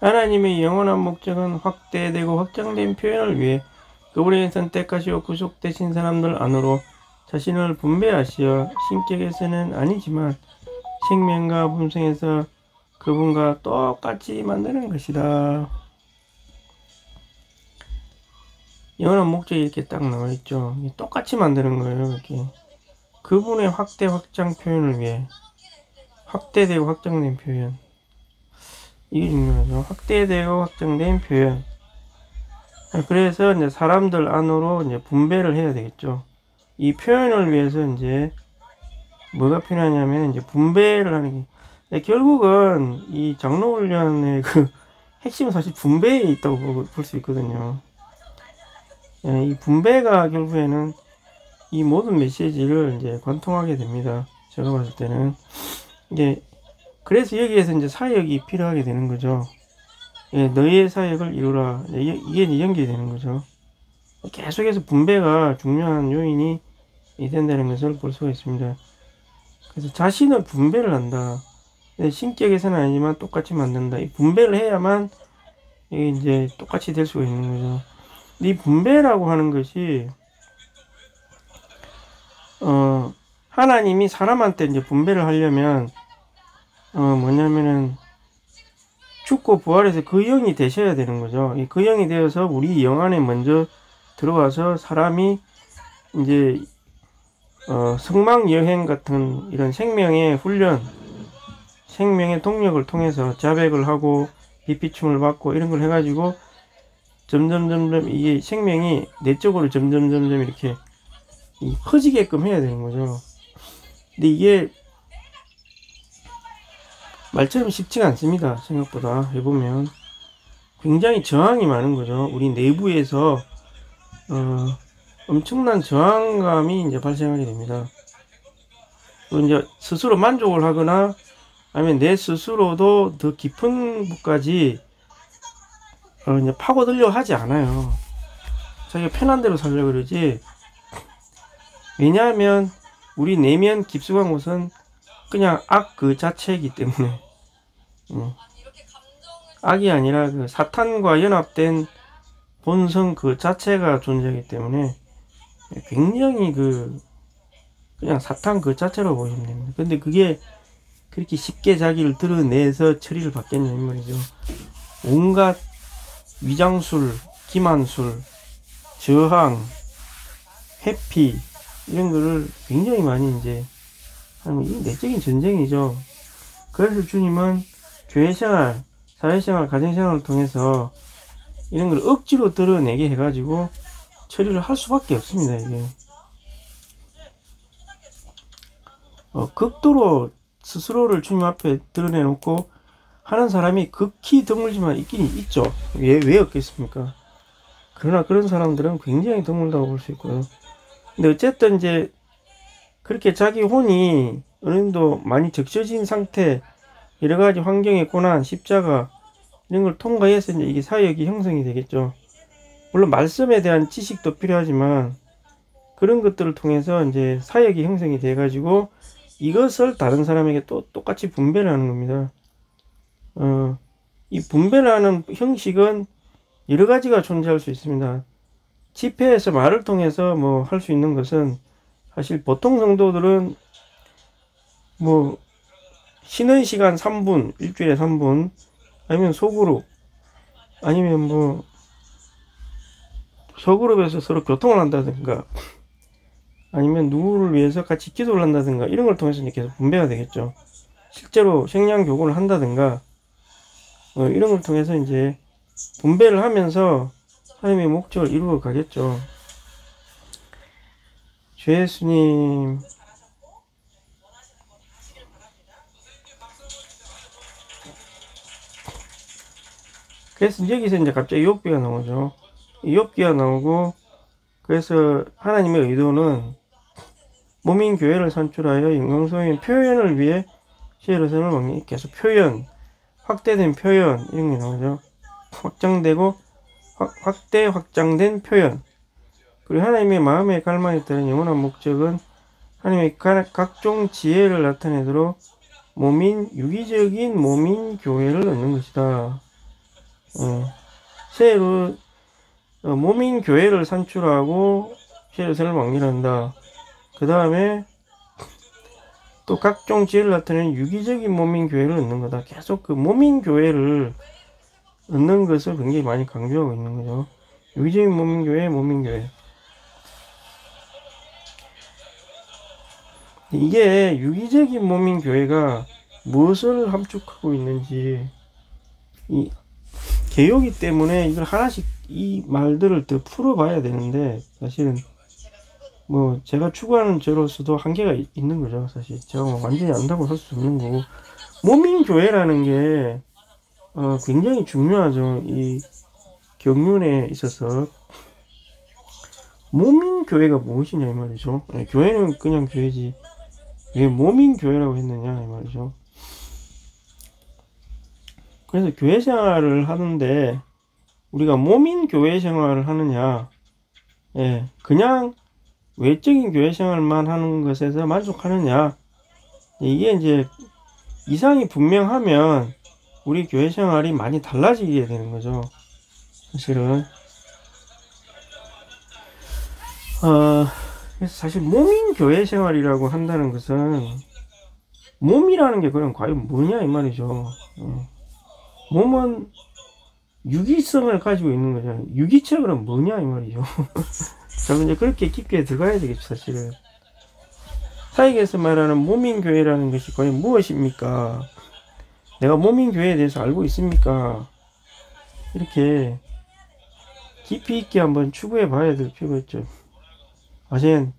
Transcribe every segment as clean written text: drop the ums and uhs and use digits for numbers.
하나님의 영원한 목적은 확대되고 확장된 표현을 위해 그분의 선택하시고 구속되신 사람들 안으로 자신을 분배하시어 신격에서는 아니지만 생명과 품성에서 그분과 똑같이 만드는 것이다. 영원한 목적이 이렇게 딱 나와있죠. 똑같이 만드는 거예요. 이렇게 그분의 확대 확장 표현을 위해 확대되고 확장된 표현, 이게 중요하죠. 확대되고 확장된 표현. 그래서 이제 사람들 안으로 이제 분배를 해야 되겠죠. 이 표현을 위해서 이제 뭐가 필요하냐면 이제 분배를 하는 게, 결국은 이 장로훈련의 그 핵심은 사실 분배에 있다고 볼 수 있거든요. 이 분배가 결국에는 이 모든 메시지를 이제 관통하게 됩니다. 제가 봤을 때는 이게, 그래서 여기에서 이제 사역이 필요하게 되는 거죠. 너희의 사역을 이루라. 이게 이제 연결이 되는 거죠. 계속해서 분배가 중요한 요인이 된다는 것을 볼 수가 있습니다. 그래서 자신을 분배를 한다. 신격에서는 아니지만 똑같이 만든다. 이 분배를 해야만 이게 이제 똑같이 될 수가 있는 거죠. 이 분배라고 하는 것이 하나님이 사람한테 이제 분배를 하려면 뭐냐면은 죽고 부활해서 그 영이 되셔야 되는 거죠. 그 영이 되어서 우리 영 안에 먼저 들어와서 사람이 이제 성막 여행 같은 이런 생명의 훈련, 생명의 동력을 통해서 자백을 하고 비피춤을 받고 이런 걸 해가지고 점점 이게 생명이 내적으로 점점 이렇게 퍼지게끔 해야 되는 거죠. 근데 이게 말처럼 쉽지가 않습니다. 생각보다 해보면 굉장히 저항이 많은 거죠. 우리 내부에서 엄청난 저항감이 이제 발생하게 됩니다. 또 이제 스스로 만족을 하거나 아니면 내 스스로도 더 깊은 곳까지 이제 파고들려 하지 않아요. 자기가 편한 대로 살려고 그러지. 왜냐하면 우리 내면 깊숙한 곳은 그냥 악 그 자체이기 때문에, 악이 아니라 그 사탄과 연합된 본성 그 자체가 존재하기 때문에 굉장히 그냥 사탄 그 자체로 보시면 됩니다. 근데 그게 그렇게 쉽게 자기를 드러내서 처리를 받겠냐 이 말이죠. 온갖 위장술, 기만술, 저항, 회피 이런 거를 굉장히 많이 이제 하는, 이 내적인 전쟁이죠. 그래서 주님은 교회생활, 사회생활, 가정생활을 통해서 이런 걸 억지로 드러내게 해가지고 처리를 할 수밖에 없습니다. 이게 극도로 스스로를 주님 앞에 드러내놓고 하는 사람이 극히 드물지만 있긴 있죠. 왜 없겠습니까? 그러나 그런 사람들은 굉장히 드물다고 볼 수 있고요. 근데 어쨌든 이제 그렇게 자기 혼이 어느 정도 많이 적셔진 상태, 여러가지 환경의 고난, 십자가 이런 걸 통과해서 이제 이게 사역이 형성이 되겠죠. 물론 말씀에 대한 지식도 필요하지만 그런 것들을 통해서 이제 사역이 형성이 돼가지고 이것을 다른 사람에게 또 똑같이 분배를 하는 겁니다. 이 분배를 하는 형식은 여러 가지가 존재할 수 있습니다. 집회에서 말을 통해서 뭐 할 수 있는 것은 사실 보통 성도들은 뭐 쉬는 시간 3분, 일주일에 3분, 아니면 소그룹, 아니면 뭐 소그룹에서 서로 교통을 한다든가, 아니면 누구를 위해서 같이 기도를 한다든가, 이런 걸 통해서 이렇게 분배가 되겠죠. 실제로 생량 교구를 한다든가, 이런 걸 통해서 이제 분배를 하면서 하나님의 목적을 이루어 가겠죠. 주 예수님. 그래서 여기서 이제 갑자기 욥기가 나오죠. 욥기가 나오고, 그래서 하나님의 의도는 몸인 교회를 산출하여 영광스러운 표현을 위해 시에로선을 먹니, 계속 표현, 확대된 표현 이런 게 나오죠. 확장되고 확대 확장된 표현. 그리고 하나님의 마음의 갈망에 따른 영원한 목적은 하나님의 각종 지혜를 나타내도록 유기적인 몸인 교회를 얻는 것이다. 새로 모민교회를 산출하고 세력을 막론한다. 그 다음에 또 각종 지혜를 나타내는 유기적인 모민교회를 얻는 거다. 계속 그 모민교회를 얻는 것을 굉장히 많이 강조하고 있는 거죠. 유기적인 모민교회. 이게 유기적인 모민교회가 무엇을 함축하고 있는지, 이 개요기 때문에 이걸 하나씩 이 말들을 더 풀어봐야 되는데, 사실은 뭐 제가 추구하는 저로서도 한계가 있는 거죠. 사실 제가 뭐 완전히 안다고 할 수 없는 거고, 모민교회라는 게 굉장히 중요하죠. 이 경륜에 있어서 모민교회가 무엇이냐 이 말이죠. 교회는 그냥 교회지 왜 모민교회라고 했느냐 이 말이죠. 그래서 교회 생활을 하는데 우리가 모민교회 생활을 하느냐, 그냥 외적인 교회 생활만 하는 것에서 만족하느냐, 이게 이제 이상이 분명하면 우리 교회 생활이 많이 달라지게 되는 거죠. 사실은 그래서 사실 모민교회 생활이라고 한다는 것은, 몸이라는 게 그럼 과연 뭐냐 이 말이죠. 몸은 유기성을 가지고 있는 거잖아요. 유기체 그럼 뭐냐 이 말이죠. 자, 이제 그렇게 깊게 들어가야 되겠죠. 사실은 사익에서 말하는 모민교회라는 것이 과연 무엇입니까? 내가 모민교회에 대해서 알고 있습니까? 이렇게 깊이 있게 한번 추구해 봐야 될 필요가 있죠. 과연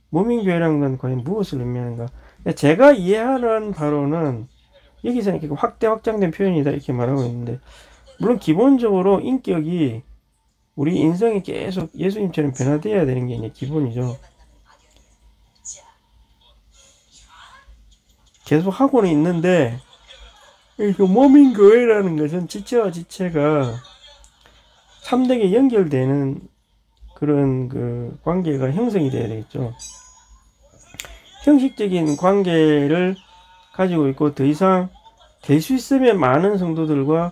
모민교회라는 건 과연 무엇을 의미하는가? 제가 이해하는 바로는 여기서 이렇게 확장된 표현이다 이렇게 말하고 있는데, 물론 기본적으로 인격이, 우리 인성이 계속 예수님처럼 변화되어야 되는 게 이제 기본이죠. 계속 하고는 있는데, 이 모민교회라는 것은 지체와 지체가 참되게 연결되는 그런 그 관계가 형성이 돼야 되겠죠. 형식적인 관계를 가지고 있고, 더 이상 될 수 있으면 많은 성도들과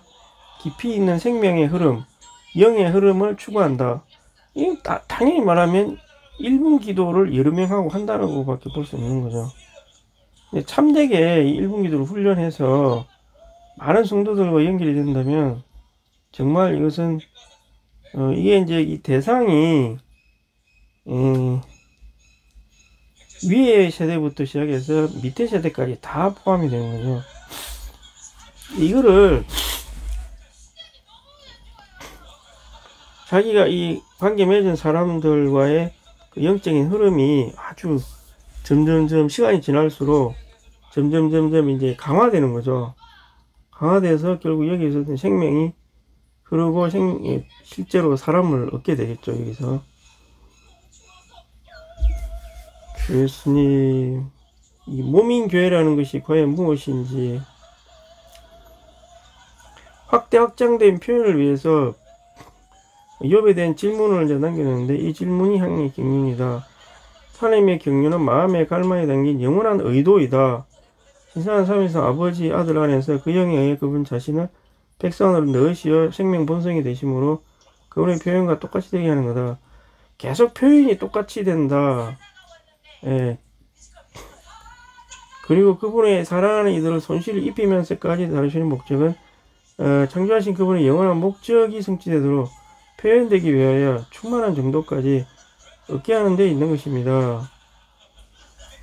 깊이 있는 생명의 흐름, 영의 흐름을 추구한다. 이 당연히 말하면 1분 기도를 여러 명 하고 한다라고 밖에 볼 수 없는 거죠. 참되게 1분 기도를 훈련해서 많은 성도들과 연결이 된다면, 정말 이것은 이게 이제 이 대상이 위의 세대부터 시작해서 밑에 세대까지 다 포함이 되는 거죠. 이거를 자기가 이 관계 맺은 사람들과의 그 영적인 흐름이 아주 점점점 시간이 지날수록 점점점 이제 강화되는 거죠. 강화돼서 결국 여기서 생명이 흐르고 실제로 사람을 얻게 되겠죠. 여기서 예수님, 이 모민교회라는 것이 과연 무엇인지 확장된 표현을 위해서 욥에 대한 질문을 이제 남겨놓는데, 이 질문이 하나님의 경륜이다. 하나님의 경륜은 마음의 갈망에 담긴 영원한 의도이다. 신성한 삼위성 아버지 아들 안에서 그 영에 의해 그분 자신을 백성으로 넣으시어 생명 본성이 되심으로 그분의 표현과 똑같이 되게 하는 거다. 계속 표현이 똑같이 된다. 그리고 그분의 사랑하는 이들을 손실을 입히면서까지 다루시는 목적은 창조하신 그분의 영원한 목적이 성취되도록 표현되기 위하여 충만한 정도까지 얻게 하는 데 있는 것입니다.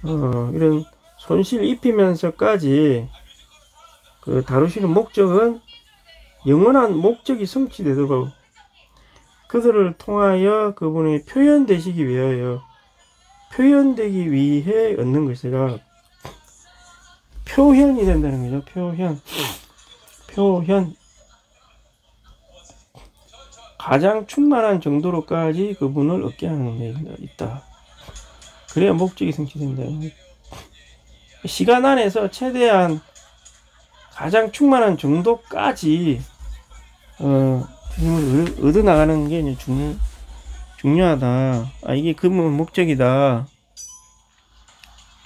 이런 손실 입히면서까지 그 다루시는 목적은 영원한 목적이 성취되도록 그들을 통하여 그분의 표현되시기 위하여, 표현되기 위해 얻는 것이라, 표현이 된다는 거죠. 표현. 가장 충만한 정도로까지 그분을 얻게 하는 데 있다. 그래야 목적이 성취된다. 시간 안에서 최대한 가장 정도까지 주님을 얻어나가는 게 이제 중요하다. 이게 그 목적이다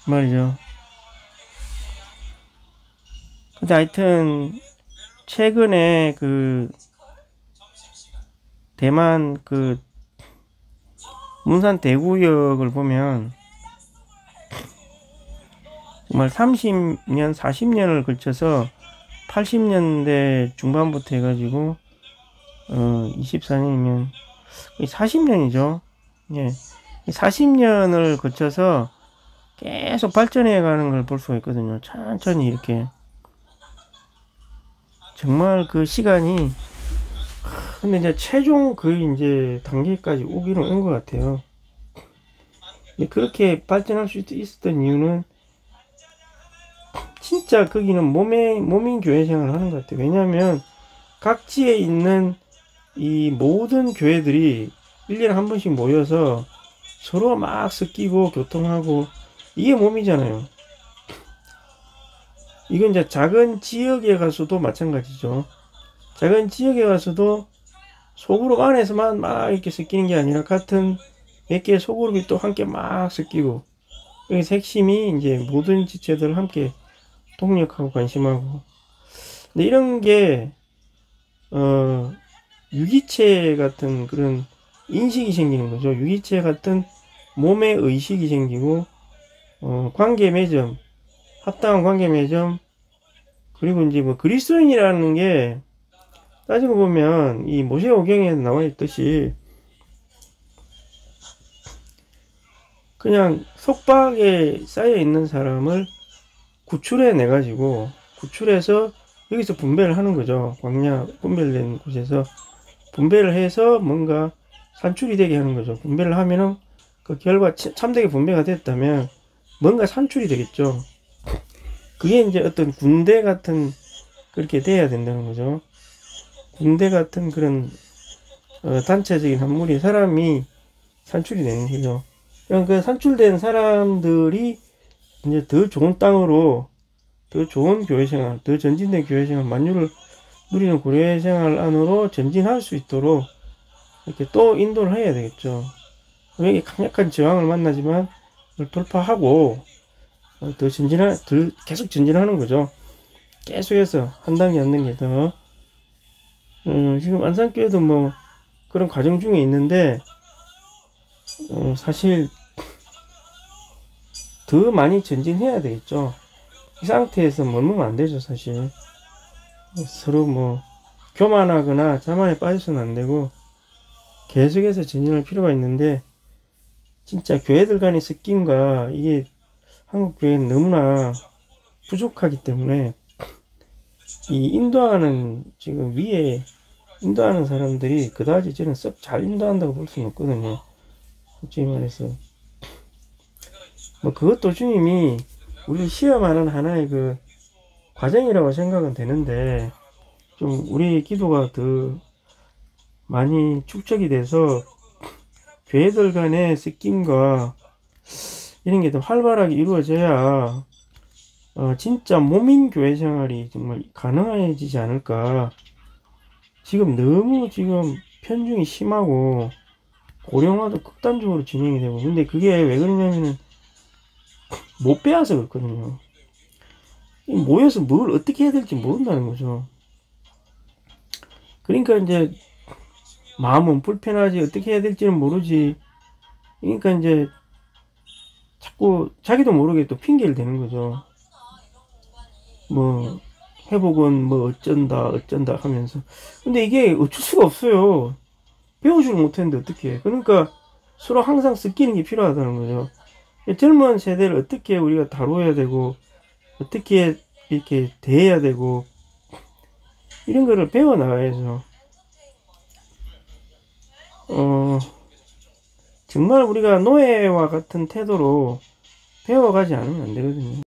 말이죠. 근데 하여튼 최근에 그 대만 그 문산 대구역을 보면 정말 30년, 40년을 걸쳐서 80년대 중반부터 해가지고 24년이면 40년이죠. 예. 40년을 거쳐서 계속 발전해 가는 걸 볼 수가 있거든요. 천천히 이렇게. 정말 그 시간이, 근데 이제 최종 그 이제 단계까지 오기는 온 것 같아요. 그렇게 발전할 수 있었던 이유는 진짜 거기는 모민 교회 생활을 하는 것 같아요. 왜냐하면 각지에 있는 이 모든 교회들이 1년에 한 번씩 모여서 서로 막 섞이고 교통하고, 이게 몸이잖아요. 이건 이제 작은 지역에 가서도 마찬가지죠. 작은 지역에 가서도 소그룹 안에서만 막 이렇게 섞이는 게 아니라 같은 몇 개의 소그룹이 또 함께 막 섞이고, 여기서 핵심이 이제 모든 지체들을 함께 동력하고 관심하고. 근데 이런 게 유기체 같은 그런 인식이 생기는 거죠. 유기체 같은 몸의 의식이 생기고, 관계 매점, 합당한 관계 매점, 그리고 이제 뭐 그리스도인이라는 게 따지고 보면 이 모세오경에 나와 있듯이 그냥 속박에 쌓여 있는 사람을 구출해 내 가지고, 구출해서 여기서 분배를 하는 거죠. 광야 분별된 곳에서 분배를 해서 뭔가 산출이 되게 하는 거죠. 분배를 하면은 그 결과 참되게 분배가 됐다면 뭔가 산출이 되겠죠. 그게 이제 어떤 군대 같은, 그렇게 돼야 된다는 거죠. 군대 같은 그런 단체적인 한물이, 사람이 산출이 되는 거죠. 그 산출된 사람들이 이제 더 좋은 땅으로, 더 좋은 교회생활, 더 전진된 교회생활, 만유를 누리는 교회생활 안으로 전진할 수 있도록 이렇게 또 인도를 해야 되겠죠. 여기 강력한 저항을 만나지만 그걸 돌파하고 더 계속 전진하는 거죠. 계속해서 한 단계 한 단계 더. 지금 안산교회도 뭐 그런 과정 중에 있는데, 사실 더 많이 전진해야 되겠죠. 이 상태에서 머무면 안 되죠, 사실. 서로 뭐 교만하거나 자만에 빠져서는 안 되고 계속해서 전진할 필요가 있는데, 진짜 교회들 간의 섞임과 이게 한국 교회는 너무나 부족하기 때문에, 이 인도하는, 지금 위에 인도하는 사람들이 그다지 저는 썩 잘 인도한다고 볼 수는 없거든요. 솔직히 말해서. 뭐 그것도 주님이 우리 시험하는 하나의 그 과정이라고 생각은 되는데, 좀 우리 기도가 더 많이 축적이 돼서 교회들 간의 섞임과 이런 게 더 활발하게 이루어져야 진짜 모민 교회 생활이 정말 가능해지지 않을까. 지금 너무 편중이 심하고 고령화도 극단적으로 진행이 되고, 근데 그게 왜 그러냐면은 못 배워서 그렇거든요. 모여서 뭘 어떻게 해야 될지 모른다는 거죠. 그러니까 이제 마음은 불편하지 어떻게 해야 될지는 모르지. 그러니까 이제 자꾸 자기도 모르게 또 핑계를 대는 거죠. 뭐 회복은 뭐 어쩐다 하면서. 근데 이게 어쩔 수가 없어요. 배우지를 못했는데 어떻게 해. 그러니까 서로 항상 섞이는 게 필요하다는 거죠. 젊은 세대를 어떻게 우리가 다뤄야 되고, 어떻게 이렇게 대해야 되고, 이런 거를 배워 나가야죠. 정말 우리가 노예와 같은 태도로 배워가지 않으면 안 되거든요.